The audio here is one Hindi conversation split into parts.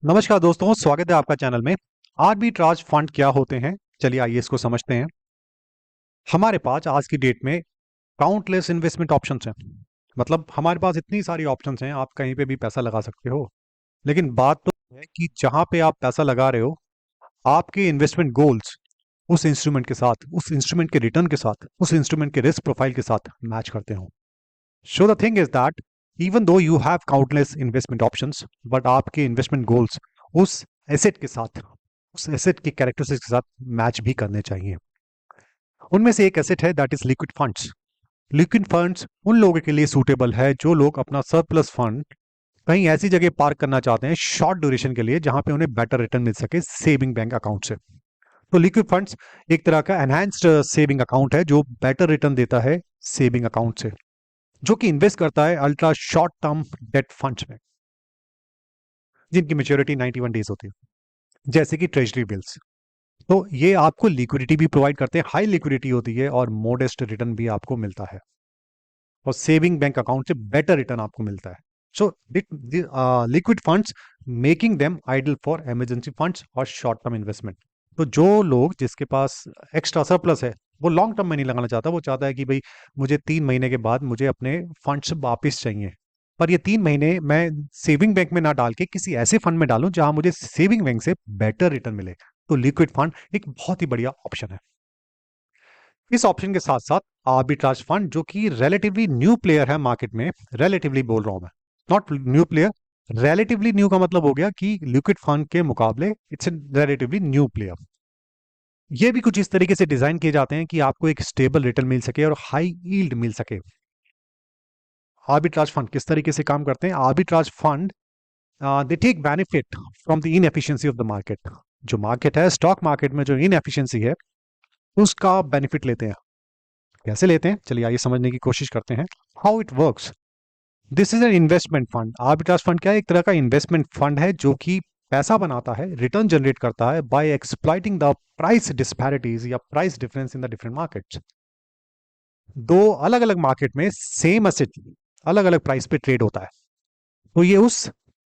नमस्कार दोस्तों, स्वागत है आपका चैनल में। आर्बिट्राज फंड क्या होते हैं? चलिए आइए इसको समझते हैं। हमारे पास आज की डेट में काउंटलेस इन्वेस्टमेंट ऑप्शंस हैं। मतलब हमारे पास इतनी सारी ऑप्शंस हैं, आप कहीं पे भी पैसा लगा सकते हो। लेकिन बात तो है कि जहां पे आप पैसा लगा रहे हो, आपके इन्वेस्टमेंट गोल्स उस इंस्ट्रूमेंट के साथ, उस इंस्ट्रूमेंट के रिटर्न के साथ, उस इंस्ट्रूमेंट के रिस्क प्रोफाइल के साथ मैच करते हो। So the thing is that even though you have countless investment options, but आपके इन्वेस्टमेंट गोल्स उस एसेट के साथ, उस एसेट की कैरेक्टरिस्टिक्स के साथ मैच भी करने चाहिए। उनमें से एक एसेट है that is liquid funds. Liquid funds उन लोगों के लिए सूटेबल है जो लोग अपना सरप्लस फंड कहीं ऐसी जगह पार्क करना चाहते हैं शॉर्ट ड्यूरेशन के लिए, जहां पे उन्हें बेटर रिटर्न मिल सके सेविंग बैंक अकाउंट से। तो लिक्विड फंड्स एक तरह का एनहांस्ड सेविंग अकाउंट है जो बेटर रिटर्न देता है सेविंग अकाउंट से, जो कि इन्वेस्ट करता है ultra short term debt funds में, जिनकी मेच्योरिटी 91 डेज होती है, जैसे कि ट्रेजरी बिल्स। तो ये आपको लिक्विडिटी भी प्रोवाइड करते हैं, हाई लिक्विडिटी होती है और मोडेस्ट रिटर्न भी आपको मिलता है, और सेविंग बैंक अकाउंट से बेटर रिटर्न आपको मिलता है। So liquid funds making them ideal for emergency funds और शॉर्ट टर्म इन्वेस्टमेंट। तो जो लोग जिसके पास एक्स्ट्रा सरप्लस है, वो लॉन्ग टर्म में नहीं लगाना चाहता, वो चाहता है कि भाई मुझे 3 महीने के बाद मुझे अपने फंड्स वापस चाहिए, पर ये 3 महीने मैं सेविंग बैंक में ना डाल के किसी ऐसे फंड में डालूं जहां मुझे सेविंग बैंक से बेटर रिटर्न मिले। तो लिक्विड फंड एक बहुत ही बढ़िया ऑप्शन है। इस ऑप्शन के साथ साथ आर्बिट्राज फंड, जो कि रिलेटिवली न्यू प्लेयर है मार्केट में, रिलेटिवली बोल रहा हूं मैं, not new player, relatively new का मतलब हो गया कि लिक्विड फंड के मुकाबले it's a relatively new player. ये भी कुछ इस तरीके से डिजाइन किए जाते हैं कि आपको एक स्टेबल रिटर्न मिल सके और हाई यील्ड मिल सके। आर्बिट्राज फंड किस तरीके से काम करते हैं? Arbitrage fund they take benefit from the inefficiency of the market. जो मार्केट है, स्टॉक मार्केट में जो इनएफिशिएंसी है, उसका बेनिफिट लेते हैं। कैसे लेते हैं, चलिए आइए समझने की कोशिश करते हैं। How it works. This is an investment fund. Arbitrage fund क्या है? एक तरह का इन्वेस्टमेंट फंड है जो कि पैसा बनाता है, रिटर्न जनरेट करता है by exploiting the price disparities या price difference in the different markets. दो अलग अलग मार्केट में सेम एसेट अलग अलग प्राइस पे ट्रेड होता है, तो ये उस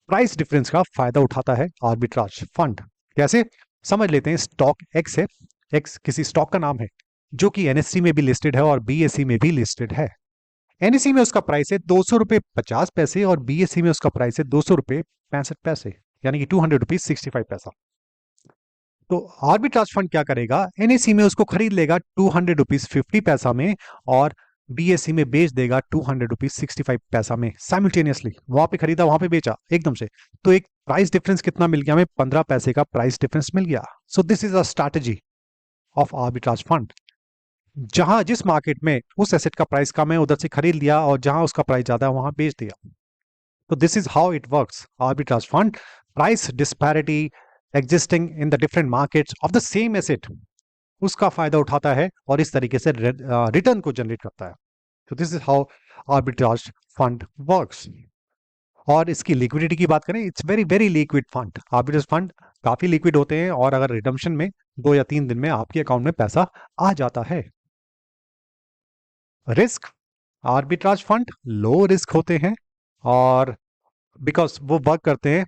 प्राइस डिफरेंस का फायदा उठाता है आर्बिट्राज फंड। कैसे, समझ लेते हैं। स्टॉक एक्स है, एक्स किसी स्टॉक का नाम है जो कि एनएससी में भी लिस्टेड है और बीएसई में भी लिस्टेड है। एनएससी में उसका प्राइस है 200 रुपये 50 पैसे और बीएसई में उसका प्राइस है 200 रुपये 65 पैसे, यानी कि 200 रुपीज 65 पैसा। तो आर्बिट्राज फंड क्या करेगा? एनएससी में उसको खरीद लेगा 200 रुपीज 50 पैसा में, और बीएससी में बेच देगा 200 रुपीज 65 पैसा में। साइमल्टेनियसली वहां पे खरीदा, वहां पे बेचा एकदम से। तो एक प्राइस डिफरेंस कितना मिल गया हमें? 15 पैसे का प्राइस डिफरेंस मिल गया। So this is a strategy of arbitrage fund. जहां जिस मार्केट में उस एसेट का प्राइस कम है, उधर से खरीद लिया, और जहां उसका प्राइस ज्यादा है वहां बेच दिया। तो this is how it works arbitrage fund. Price disparity existing in the different markets of the same asset, उसका फायदा उठाता है और इस तरीके से रिटर्न को जनरेट करता है। तो this is how arbitrage fund works. और इसकी लिक्विडिटी की बात करें, it's very very liquid fund. Arbitrage fund काफी लिक्विड होते हैं, और अगर रिडम्पशन में 2 या 3 दिन में आपके अकाउंट में पैसा आ जाता है। Risk, arbitrage fund low risk होते हैं, और बिकॉज वो वर्क करते हैं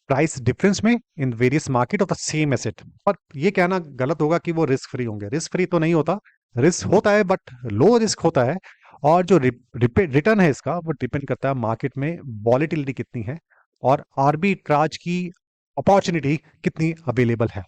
प्राइस डिफरेंस में in various market of the same asset. पर ये कहना गलत होगा कि वो रिस्क फ्री होंगे। रिस्क फ्री तो नहीं होता, रिस्क होता है बट लो रिस्क होता है। और जो रिटर्न है इसका, वो डिपेंड करता है मार्केट में वॉलेटिलिटी कितनी है और आर्बिट्राज की अपॉर्चुनिटी कितनी अवेलेबल है।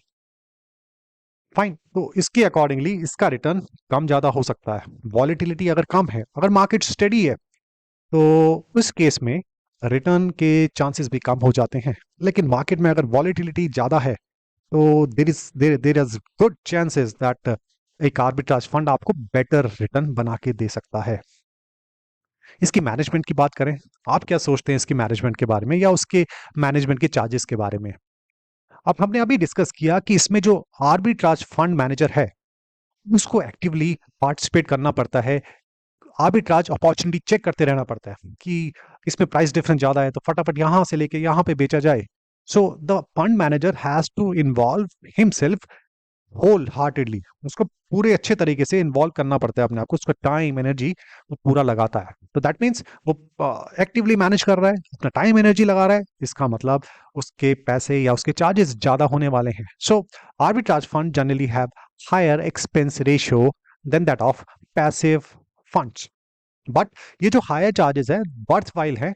फाइन, तो इसके अकॉर्डिंगली इसका रिटर्न कम ज्यादा हो सकता है। वॉलेटिलिटी अगर कम है, अगर मार्केट स्टेडी है, तो उस केस में रिटर्न के चांसेस भी कम हो जाते हैं। लेकिन मार्केट में अगर वॉलेटिलिटी ज्यादा है, तो there is good chances that एक आर्बिट्राज फंड आपको बेटर रिटर्न बना के दे सकता है। इसकी मैनेजमेंट की बात करें, आप क्या सोचते हैं इसकी मैनेजमेंट के बारे में, या उसके मैनेजमेंट के चार्जेस के बारे में? अब हमने अभी डिस्कस किया कि इसमें जो आर्बिट्राज फंड मैनेजर है, उसको एक्टिवली पार्टिसिपेट करना पड़ता है, आर्बिट्राज अपॉर्चुनिटी चेक करते रहना पड़ता है कि इसमें प्राइस डिफरेंस ज्यादा है तो फटाफट यहां से लेके यहां पे बेचा जाए। So the fund manager has to involve himself wholeheartedly, उसको पूरे अच्छे तरीके से इन्वॉल्व करना पड़ता है अपने आप को, उसका टाइम एनर्जी वो पूरा लगाता है। तो दैट मीन्स वो एक्टिवली मैनेज कर रहा है, अपना टाइम एनर्जी लगा रहा है, इसका मतलब उसके पैसे या उसके चार्जेस ज्यादा होने वाले हैं। So arbitrage fund generally have higher expense ratio than that of passive funds, but ये जो हायर चार्जेस है वर्थ वाइल है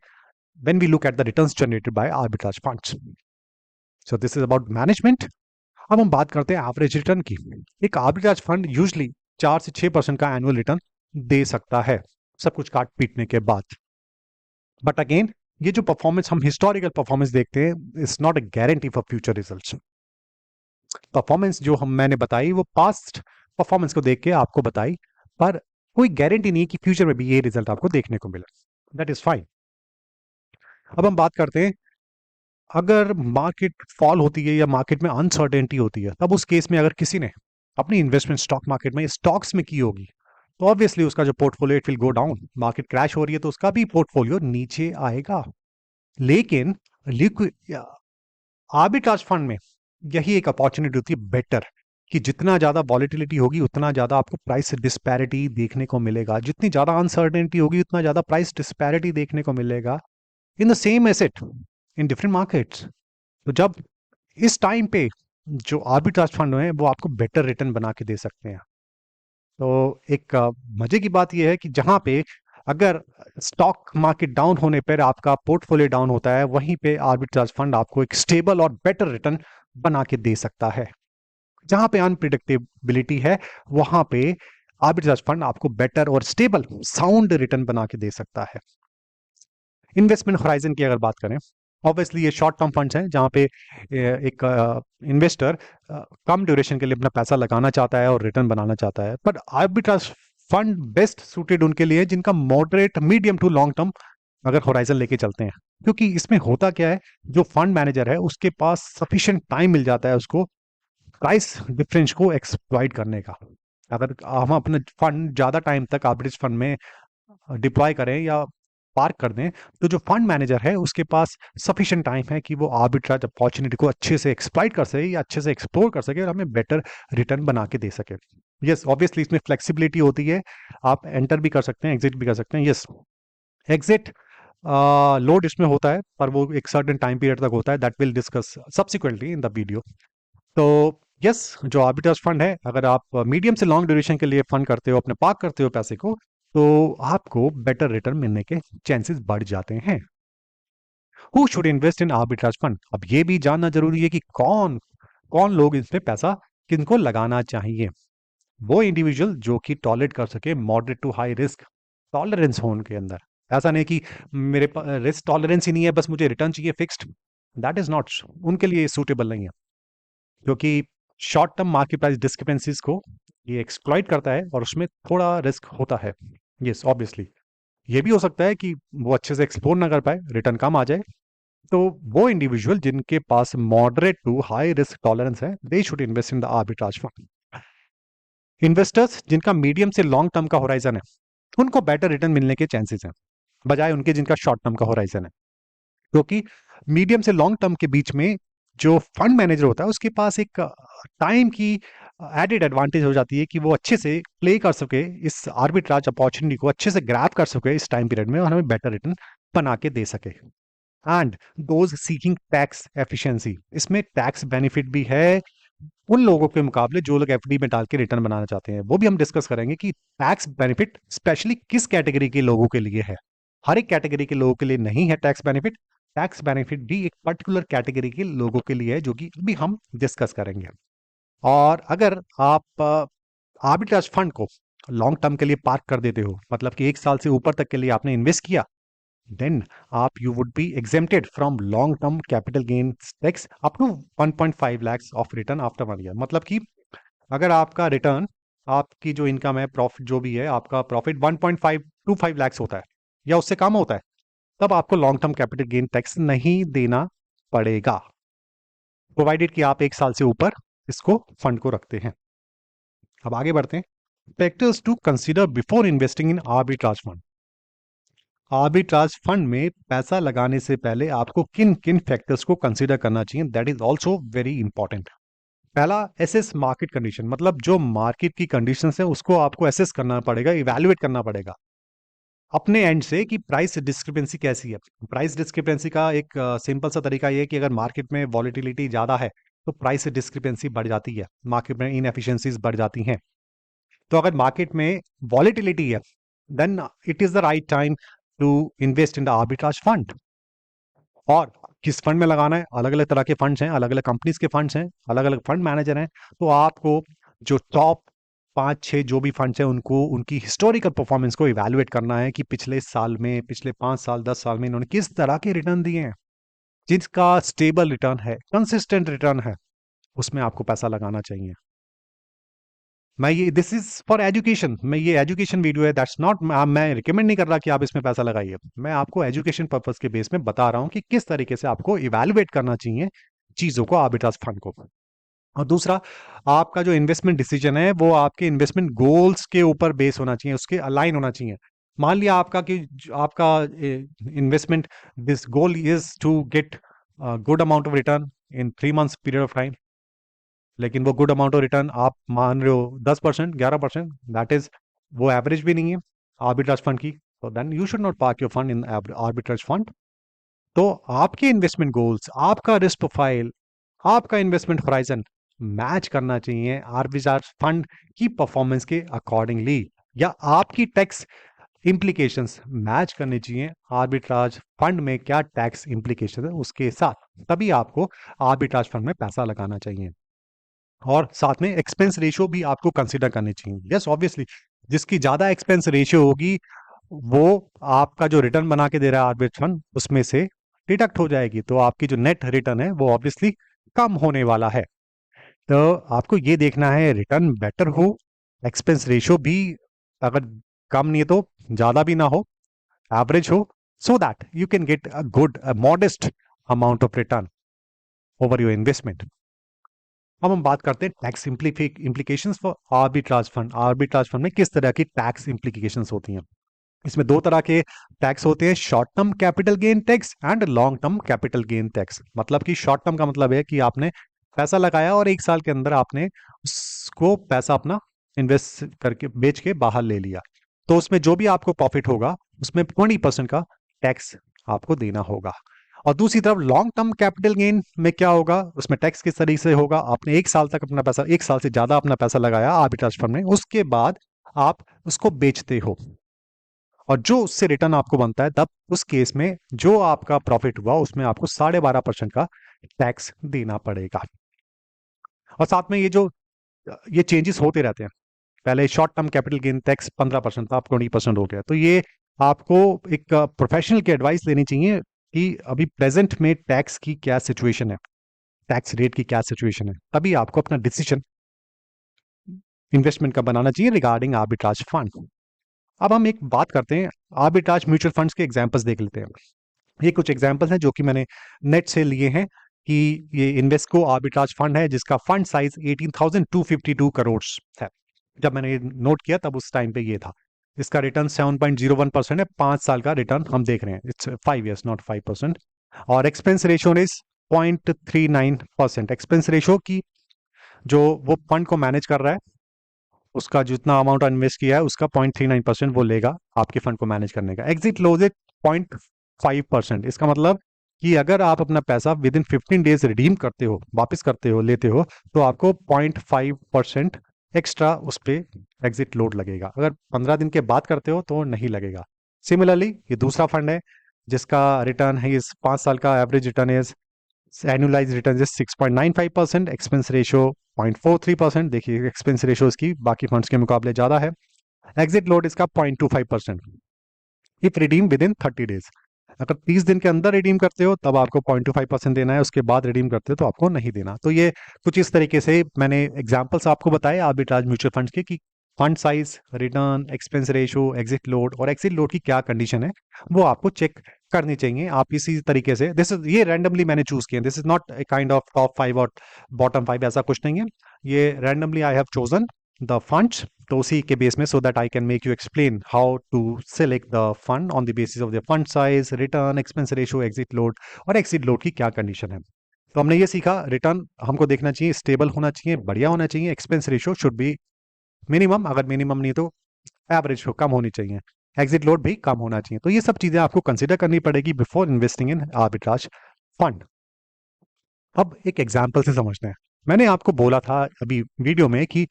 when we look at the returns generated by arbitrage funds. So this is about management. अब हम बात करते हैं एवरेज रिटर्न की। एक आर्बिट्राज फंड यूजली 4 से 6% का एनुअल रिटर्न दे सकता है, सब कुछ काट पीटने के बाद। बट अगेन, ये जो परफॉर्मेंस हम हिस्टोरिकल परफॉर्मेंस देखते हैं is not a guarantee for future results. Performance जो हम मैंने बताई वो पास्ट परफॉर्मेंस को देख के आपको बताई, पर कोई गारंटी नहीं कि फ्यूचर में भी ये रिजल्ट आपको देखने को मिले। That is fine. अब हम बात करते हैं, अगर मार्केट फॉल होती है या मार्केट में अनसर्टेनिटी होती है, तब उस केस में अगर किसी ने अपनी इन्वेस्टमेंट स्टॉक मार्केट में स्टॉक्स में की होगी, तो ऑब्वियसली उसका जो portfolio it will go down. Market crash हो रही है तो उसका भी पोर्टफोलियो नीचे आएगा। लेकिन लिक्विड आर्बिट्राज फंड में यही एक अपॉर्चुनिटी होती है बेटर, कि जितना ज्यादा वॉलेटिलिटी होगी उतना ज्यादा आपको प्राइस डिस्पैरिटी देखने को मिलेगा, जितनी ज्यादा अनसर्टेनिटी होगी उतना ज्यादा प्राइस डिस्पैरिटी देखने को मिलेगा in the same asset in different markets. तो जब इस टाइम पे जो आर्बिट्राज फंड है वो आपको बेटर रिटर्न बना के दे सकते हैं। तो एक मजे की बात यह है कि जहां पे अगर स्टॉक मार्केट डाउन होने पर आपका पोर्टफोलियो डाउन होता है, वहीं पे आर्बिट्राज फंड आपको एक स्टेबल और बेटर रिटर्न बना के दे सकता है। जहां पे अनप्रिडिक्टेबिलिटी है वहां पे आर्बिट्राज फंड आपको बेटर और स्टेबल साउंड रिटर्न बना के दे सकता है। इन्वेस्टमेंट होराइजन की अगर बात करें, ऑब्वियसली ये शॉर्ट टर्म फंड्स हैं जहां पे एक इन्वेस्टर कम ड्यूरेशन के लिए अपना पैसा लगाना चाहता है और रिटर्न बनाना चाहता है। But arbitrage fund best suited उनके लिए जिनका moderate medium to long term अगर होराइजन लेके चलते हैं, क्योंकि इसमें होता क्या है, जो फंड मैनेजर है उसके पास सफिशिएंट टाइम मिल जाता है उसको प्राइस डिफरेंस को एक्सप्लॉइट करने का। अगर हम अपने फंड ज्यादा टाइम तक आर्बिट्रेज फंड में डिप्लॉय करें या पार्क कर दें, तो जो फंड मैनेजर है उसके पास सफिशिएंट टाइम है कि वो आर्बिट्राज अपॉर्चुनिटी को अच्छे से एक्सप्लॉइट कर सके या अच्छे से एक्सप्लोर कर सके और हमें बेटर रिटर्न बना के दे सके। यस, ऑब्वियसली इसमें फ्लेक्सिबिलिटी होती है, आप एंटर भी कर सकते हैं, एग्जिट भी कर सकते हैं। यस, एग्जिट लोड इसमें होता है पर वो एक सर्टेन टाइम पीरियड तक होता है, that will discuss subsequently in the video. तो यस, जो आर्बिट्राज फंड है, अगर आप मीडियम से लॉन्ग ड्यूरेशन के लिए फंड करते हो, अपने पार्क करते हो पैसे को, तो आपको बेटर रिटर्न मिलने के चांसेस बढ़ जाते हैं। Who should invest in arbitrage fund? अब ये भी जानना जरूरी है कि कौन कौन लोग इस पे पैसा किनको लगाना चाहिए। वो इंडिविजुअल जो कि टॉलरेट कर सके moderate to high risk tolerance हो उनके अंदर। ऐसा नहीं कि मेरे रिस्क टॉलरेंस ही नहीं है, बस मुझे रिटर्न चाहिए फिक्स्ड, दैट इज नॉट, उनके लिए सूटेबल नहीं है, क्योंकि short term market price discrepancies को ये एक्सप्लॉइट करता है और उसमें थोड़ा रिस्क होता है। यस, ऑब्वियसली ये भी हो सकता है कि वो अच्छे से एक्सप्लोर ना कर पाए, रिटर्न कम आ जाए। तो वो इंडिविजुअल जिनके पास moderate to high risk tolerance है, they should invest in the arbitrage fund. Investors जिनका मीडियम से लॉन्ग टर्म का होराइजन है, उनको बेटर रिटर्न मिलने के चांसेस हैं बजाय उनके जिनका शॉर्ट टर्म का होराइजन है, क्योंकि मीडियम से लॉन्ग टर्म के बीच में जो फंड मैनेजर होता है उसके पास एक टाइम की एडेड एडवांटेज हो जाती है कि वो अच्छे से प्ले कर सके, इस आर्बिट्राज अपॉर्चुनिटी को अच्छे से ग्रैब कर सके इस टाइम पीरियड में और हमें बेटर रिटर्न बना के दे सके। And those seeking tax efficiency, इसमें टैक्स बेनिफिट भी है उन लोगों के मुकाबले जो लोग एफडी में डाल के रिटर्न बनाना चाहते हैं। वो भी हम डिस्कस करेंगे कि टैक्स बेनिफिट स्पेशली किस कैटेगरी के लोगों के लिए है। हर एक कैटेगरी के लोगों के लिए नहीं है टैक्स बेनिफिट, टैक्स बेनिफिट भी एक पर्टिकुलर कैटेगरी के लोगों के लिए है, जो कि अभी हम डिस्कस करेंगे। और अगर आप आर्बिट्राज फंड को लॉन्ग टर्म के लिए पार्क कर देते हो, मतलब कि 1 साल से ऊपर तक के लिए आपने इन्वेस्ट किया, देन आप you would be exempted from long term capital gain tax up to 1.5 lakhs of return after 1 year। मतलब कि अगर आपका रिटर्न, आपकी जो इनकम है, प्रॉफिट जो भी है, आपका प्रॉफिट 1.5 lakhs होता है या उससे कम होता है, तब आपको long term capital gain tax नहीं देना पड़ेगा, प्रोवाइडेड कि आप 1 साल से ऊपर इसको फंड को रखते हैं। अब आगे बढ़ते हैं, factors to consider before investing in arbitrage fund. Arbitrage fund में पैसा लगाने से पहले आपको किन किन फैक्टर्स को कंसीडर करना चाहिए, that is also very important. पहला, एसेस मार्केट कंडीशन, मतलब जो मार्केट की कंडीशंस है उसको आपको एसेस करना पड़ेगा, इवैल्यूएट करना पड़ेगा अपने एंड से कि प्राइस डिस्क्रिपेंसी कैसी है। प्राइस डिस्क्रिपेंसी का एक सिंपल सा तरीका ये है कि अगर मार्केट में वॉलिटिलिटी ज़्यादा है तो प्राइस डिस्क्रिपेंसी बढ़ जाती है, मार्केट में इनएफिशिएंसीज बढ़ जाती हैं। तो अगर मार्केट में वॉलिटिलिटी है then it is the right time to invest in the arbitrage fund. और किस फंड में लगाना है, अलग अलग तरह के फंड्स हैं, अलग अलग कंपनीज के फंड्स हैं, अलग अलग फंड मैनेजर हैं। तो आपको जो टॉप 5-6 जो भी फंड्स हैं उनको उनकी हिस्टोरिकल परफॉर्मेंस को इवैल्यूएट करना है कि पिछले साल में, पिछले 5 साल 10 साल में इन्होंने किस तरह के रिटर्न दिए हैं। जिसका स्टेबल रिटर्न है, कंसिस्टेंट रिटर्न है, उसमें आपको पैसा लगाना चाहिए। मैं ये दिस इज फॉर एजुकेशन, मैं ये एजुकेशन वीडियो है, दैट्स नॉट, मैं रिकमेंड नहीं कर रहा कि आप इसमें पैसा लगाइए। मैं आपको एजुकेशन पर्पस के बेस में बता रहा हूँ कि किस तरीके से आपको इवैल्यूएट करना चाहिए चीजों को, आर्बिट्राज फंड को। और दूसरा, आपका जो इन्वेस्टमेंट डिसीजन है वो आपके इन्वेस्टमेंट गोल्स के ऊपर बेस होना चाहिए, उसके अलाइन होना चाहिए। मान लिया आपका कि आपका investment this goal is to get good amount of return in 3 months period of time, लेकिन वो गुड अमाउंट ऑफ रिटर्न आप मान रहे हो 10%, 11%, दैट इज, वो एवरेज भी नहीं है आर्बिट्राज फंड की। तो then you should not park your fund in arbitrage fund. तो आपके इन्वेस्टमेंट गोल्स, आपका रिस्क प्रोफाइल, आपका इन्वेस्टमेंट होराइजन मैच करना चाहिए आर्बिट्राज फंड की परफॉर्मेंस के अकॉर्डिंगली, या आपकी टैक्स इम्प्लीकेशंस मैच करनी चाहिए आर्बिट्राज फंड में क्या टैक्स इम्प्लीकेशन है उसके साथ, तभी आपको आर्बिट्राज फंड में पैसा लगाना चाहिए। और साथ में एक्सपेंस रेशियो भी आपको कंसीडर करनी चाहिए। यस ऑब्वियसली, जिसकी ज्यादा एक्सपेंस रेशियो होगी वो आपका जो रिटर्न बना के दे रहा है आर्बिट्रेज फंड उसमें से डिडक्ट हो जाएगी, तो आपकी जो नेट रिटर्न है वो ऑब्वियसली कम होने वाला है। तो आपको ये देखना है रिटर्न बेटर हो, एक्सपेंस रेशियो भी अगर कम नहीं है तो ज्यादा भी ना हो, एवरेज हो, so that you can get a good modest amount of return over your investment. अब हम बात करते हैं tax implications for arbitrage fund. Arbitrage fund में किस तरह की टैक्स इम्प्लीकेशंस होती हैं। इसमें दो तरह के टैक्स होते हैं, short term capital gain tax and long term capital gain tax. मतलब कि शॉर्ट टर्म का मतलब है कि आपने पैसा लगाया और 1 साल के अंदर आपने उसको पैसा अपना इन्वेस्ट करके बेच के बाहर ले लिया, तो उसमें जो भी आपको प्रॉफिट होगा उसमें 20% का टैक्स आपको देना होगा। और दूसरी तरफ लॉन्ग टर्म कैपिटल गेन में क्या होगा, उसमें टैक्स किस तरीके से होगा, आपने 1 साल तक अपना पैसा, 1 साल से ज्यादा अपना पैसा लगाया आर्बिट्राज फंड में, उसके बाद आप उसको बेचते हो और जो उससे रिटर्न आपको बनता है, तब उस केस में जो आपका प्रॉफिट हुआ उसमें आपको 12.5% का टैक्स देना पड़ेगा। और साथ में ये चेंजेस होते रहते हैं। पहले short term capital gain tax 15% था, अब 20% हो गया। तो ये आपको एक प्रोफेशनल की एडवाइस लेनी चाहिए कि अभी प्रेजेंट में टैक्स की क्या सिचुएशन है, टैक्स रेट की क्या सिचुएशन है, तभी आपको अपना डिसीजन इन्वेस्टमेंट का बनाना चाहिए रिगार्डिंग आर्बिट्राज फंड। अब हम एक बात करते हैं, आर्बिट्राज म्यूचुअल फंड्स के एग्जांपल्स देख लेते हैं। ये कुछ एग्जांपल्स हैं जो कि मैंने नेट से लिए हैं कि ये इन्वेस्को आर्बिट्राज फंड है जिसका फंड साइज 18,252 करोड़ है। जब मैंने ये नोट किया तब उस टाइम पे ये था। इसका रिटर्न 7.01% है, 5 साल का रिटर्न हम देख रहे हैं, इट्स 5 years नॉट 5%। और expense ratio is 0.39%। Expense ratio की जो वो फंड को मैनेज कर रहा है उसका जितना अमाउंट इन्वेस्ट किया है उसका 0.39% वो लेगा आपके फंड को मैनेज करने का। Exit loss 0.5%। इसका मतलब कि अगर आप अपना पैसा विद इन 15 days रिडीम करते हो, वापस करते हो, लेते हो, तो आपको 0.5% एक्स्ट्रा उस पर एग्जिट लोड लगेगा। अगर 15 दिन के बाद करते हो तो नहीं लगेगा। सिमिलरली ये दूसरा फंड है जिसका रिटर्न है, इस 5 साल का average return is, annualise return is 6.95%, expense ratio 0.43%। देखिए एक्सपेंस रेशियो इसकी बाकी फंड्स के मुकाबले ज्यादा है। एग्जिट लोड इसका 0.25%। If redeem with in 30 days, अगर 30 दिन के अंदर रिडीम करते हो तब आपको 0.25% देना है, उसके बाद रिडीम करते हो तो आपको नहीं देना। तो ये कुछ इस तरीके से मैंने एग्जाम्पल्स आपको बताए आर्बिट्राज म्यूचुअल फंड्स के कि fund size, return, expense ratio, exit load, और एग्जिट लोड की क्या कंडीशन है वो आपको चेक करनी चाहिए। आप इसी तरीके से, दिस इज, ये रैंडमली मैंने चूज किया, this is not a kind of top 5 और बॉटम 5, ऐसा कुछ नहीं है। ये randomly I have chosen the funds, तो उसी के बेस में, so that I can make you explain how to select the fund on the basis of the fund size, return, expense ratio, exit load, और एग्जिट लोड की क्या कंडीशन है। तो हमने ये सीखा, रिटर्न हमको देखना चाहिए स्टेबल होना चाहिए, बढ़िया होना चाहिए, expense ratio should be minimum, अगर मिनिमम नहीं तो एवरेज कम होनी चाहिए, एग्जिट लोड भी कम होना चाहिए। तो ये सब चीजें आपको कंसिडर करनी पड़ेगी before investing in arbitrage fund. अब एक एग्जाम्पल से समझते हैं। मैंने आपको बोला था अभी वीडियो में कि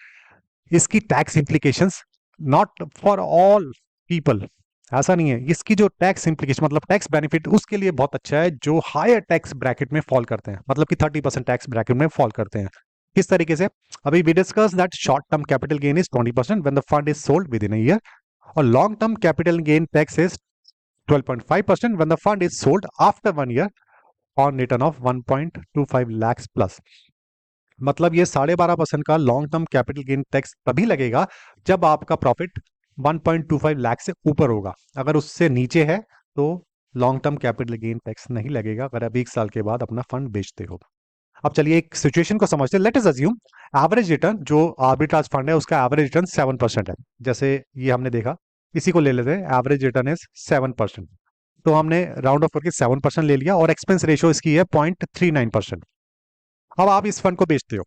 इसकी tax implications not for all people, ऐसा नहीं है। इसकी जो टैक्स इम्प्लीकेशन मतलब टैक्स बेनिफिट उसके लिए बहुत अच्छा है जो हायर टैक्स ब्रैकेट में फॉल करते हैं, मतलब कि 30% टैक्स ब्रैकेट में फॉल करते हैं। किस तरीके से? अभी we discuss that short term capital gain is 20% when the fund is sold within a year, और long term capital gain tax is 12.5% when the fund is sold after 1 year on return of 1.25 lakhs plus. मतलब ये 12.5% का long term capital gain tax तभी लगेगा जब आपका प्रॉफिट 1.25 लाख से ऊपर होगा। अगर उससे नीचे है तो long term capital gain tax नहीं लगेगा, अगर आप 1 साल के बाद अपना फंड बेचते हो। अब चलिए एक सिचुएशन को समझते हैं। Let us assume average return जो आर्बिट्राज फंड है उसका एवरेज रिटर्न 7% है। जैसे ये हमने देखा, इसी को ले लेते हैं, एवरेज रिटर्न इज 7%। तो हमने राउंड ऑफ करके 7% ले लिया और एक्सपेंस रेशियो इसकी है 0.39%। अब आप इस फंड को बेचते हो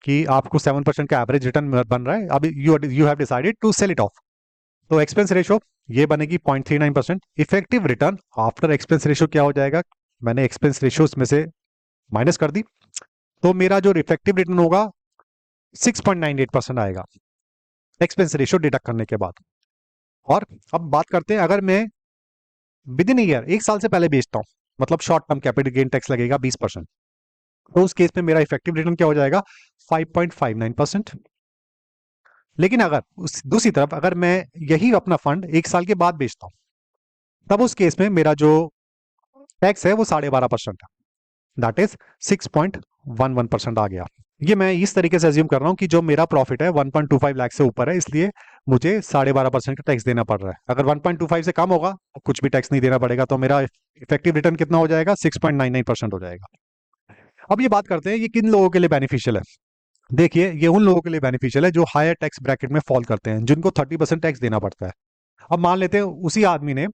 कि आपको 7% का एवरेज रिटर्न बन रहा है, अब you have decided to sell it off. तो एक्सपेंस रेशियो ये बनेगी 0.39%। Effective return after expense ratio क्या हो जाएगा? मैंने एक्सपेंस रेशियो इसमें से माइनस कर दी, तो मेरा जो इफेक्टिव रिटर्न होगा 6.98% आएगा एक्सपेंस रेशियो डिडक्ट करने के बाद। और अब बात करते हैं, अगर मैं विद इन ईयर 1 साल से पहले बेचता हूं, मतलब short term capital gain tax लगेगा 20%, तो उस केस में मेरा इफेक्टिव रिटर्न क्या हो जाएगा? 5.59%। लेकिन अगर उस दूसरी तरफ अगर मैं यही अपना फंड 1 साल के बाद बेचता हूं, तब उस केस में मेरा जो टैक्स है वो 12.5% है, दैट इज 6.11% आ गया। ये मैं इस तरीके से अज्यूम कर रहा हूं कि जो मेरा प्रॉफिट है 1.25 लाख से ऊपर है, इसलिए मुझे 12.5% का टैक्स देना पड़ रहा है। अगर 1.25 से कम होगा तो कुछ भी टैक्स नहीं देना पड़ेगा, तो मेरा इफेक्टिव रिटर्न कितना हो जाएगा? 6.99% हो जाएगा। अब ये बात करते हैं ये किन लोगों के लिए बेनिफिशियल है। देखिए, ये उन लोगों के लिए बेनिफिशियल है जो हायर टैक्स ब्रैकेट में फॉल करते हैं, जिनको 30% टैक्स देना पड़ता है। अब मान लेते हैं उसी आदमी ने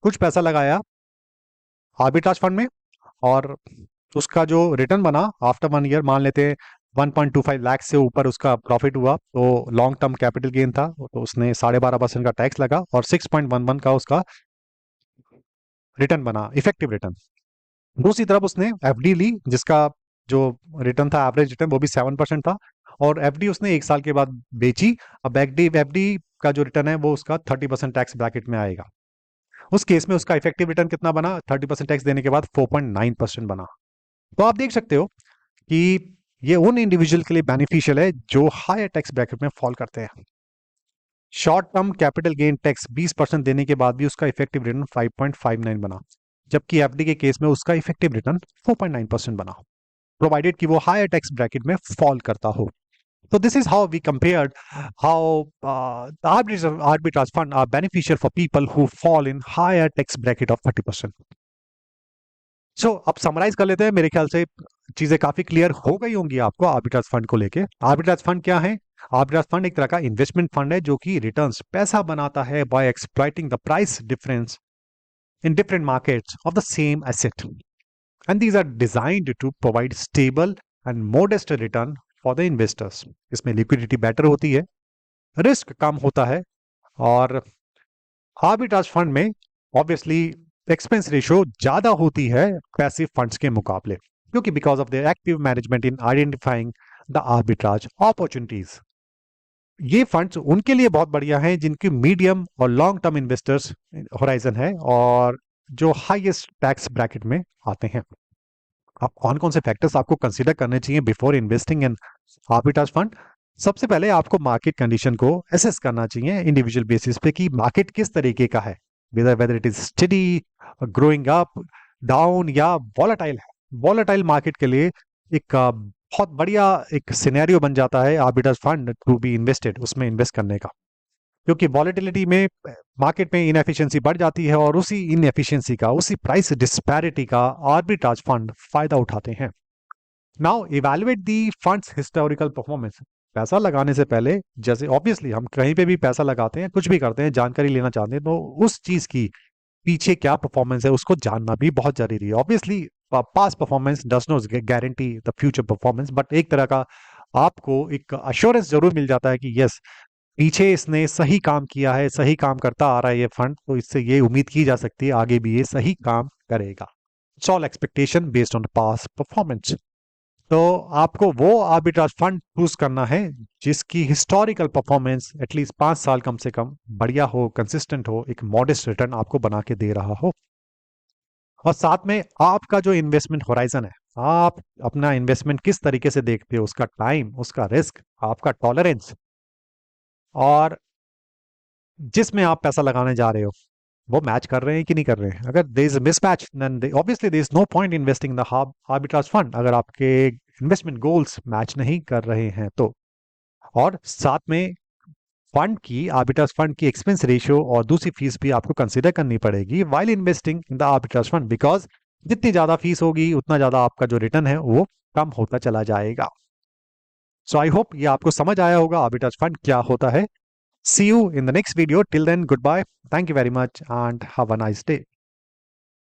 कुछ पैसा लगाया आर्बिट्राज फंड में, और उसका जो रिटर्न बना आफ्टर 1 ईयर, मान लेते हैं 1.25 लाख से ऊपर उसका प्रॉफिट हुआ, तो लॉन्ग टर्म कैपिटल गेन था, तो उसने 12.5% का टैक्स लगा और 6.11 का उसका रिटर्न बना, इफेक्टिव रिटर्न। दूसरी तरफ उसने एफडी ली, जिसका जो रिटर्न था एवरेज रिटर्न वो भी 7% था, और एफडी उसने 1 साल के बाद बेची। अब एफडी का जो रिटर्न है वो उसका 30% टैक्स ब्रैकेट में आएगा। उस केस में उसका इफेक्टिव रिटर्न कितना बना? 30% टैक्स देने के बाद 4.9% बना। तो आप देख सकते हो कि ये उन इंडिविजुअल के लिए बेनिफिशियल है जो हायर टैक्स ब्रैकेट में फॉल करते हैं। Short term capital gain tax 20% देने के बाद भी उसका इफेक्टिव रिटर्न 5.59 बना, जबकि एफडी के केस में उसका इफेक्टिव रिटर्न 4.9% बना, प्रोवाइडेड कि वो हायर टैक्स ब्रैकेट में फॉल करता हो। So this is how we compared how the arbitrage fund are beneficial for people who fall in higher tax bracket of 30%. So अब समराइज कर लेते हैं। मेरे ख्याल से चीजें काफी क्लियर हो गई होंगी आपको आर्बिट्राज फंड को लेके। आर्बिट्राज फंड क्या है? आर्बिट्राज फंड एक तरह का इन्वेस्टमेंट फंड है जो कि रिटर्न्स पैसा बनाता है by exploiting the price difference in different markets of the same asset, and these are designed to provide stable and modest return for the investors. इसमें लिक्विडिटी बेटर होती है, रिस्क कम होता है, और आर्बिट्राज फंड में ऑब्वियसली एक्सपेंस रेशियो ज्यादा होती है पैसिव फंड्स के मुकाबले, क्योंकि because of their active management in identifying the arbitrage opportunities. ये फंड्स उनके लिए बहुत बढ़िया हैं जिनकी मीडियम और लॉन्ग टर्म इन्वेस्टर्स होराइजन है और जो हाईएस्ट टैक्स ब्रैकेट में आते हैं। अब कौन कौन से फैक्टर्स आपको कंसीडर करने चाहिए before investing in arbitrage fund? सबसे पहले आपको मार्केट कंडीशन को असेस करना चाहिए इंडिविजुअल बेसिस पे कि मार्केट किस तरीके का है, whether it is study, growing up, down या वॉलेटाइल है। वॉलेटाइल मार्केट के लिए एक बहुत बढ़िया एक सिनेरियो बन जाता है arbitrage fund to be invested, उसमें इन्वेस्ट करने का, क्योंकि वॉलेटिलिटी में मार्केट में इनएफिशिएंसी बढ़ जाती है और उसी इनएफिशिएंसी का, उसी प्राइस डिस्पैरिटी का आर्बिट्राज फंड फायदा उठाते हैं। नाउ इवैल्यूएट दी फंड्स हिस्टोरिकल परफॉर्मेंस। पैसा लगाने से पहले, जैसे ऑब्वियसली हम कहीं पे भी पैसा लगाते हैं, कुछ भी करते हैं, जानकारी लेना चाहते हैं, तो उस चीज की पीछे क्या परफॉर्मेंस है उसको जानना भी बहुत जरूरी है। Obviously past performance does not guarantee the future performance, but एक तरह का आपको एक अश्योरेंस जरूर मिल जाता है कि यस, पीछे इसने सही काम किया है, सही काम करता आ रहा है ये फंड, तो इससे ये उम्मीद की जा सकती है आगे भी ये सही काम करेगा। It's all expectation based on past performance. तो आपको वो आर्बिट्राज फंड चूज करना है जिसकी हिस्टोरिकल परफॉर्मेंस एटलीस्ट 5 साल कम से कम बढ़िया हो, कंसिस्टेंट हो, एक मॉडेस्ट रिटर्न आपको बना के दे रहा हो। और साथ में आपका जो इन्वेस्टमेंट होराइजन है, आप अपना इन्वेस्टमेंट किस तरीके से देखते हो, उसका टाइम, उसका रिस्क, आपका टॉलरेंस, और जिसमें आप पैसा लगाने जा रहे हो वो मैच कर रहे हैं कि नहीं कर रहे हैं। अगर there is a mismatch then obviously there is no point investing the arbitrage fund, अगर आपके इन्वेस्टमेंट गोल्स मैच नहीं कर रहे हैं तो। और साथ में फंड की, आर्बिट्राज फंड की एक्सपेंस रेशियो और दूसरी फीस भी आपको कंसीडर करनी पड़ेगी while investing in the arbitrage fund, because जितनी ज्यादा फीस होगी उतना ज्यादा आपका जो रिटर्न है वो कम होता चला जाएगा। सो आई होप ये आपको समझ आया होगा आर्बिट्राज फंड क्या होता है। See you in the next video. Till then, goodbye. Thank you very much and have a nice day.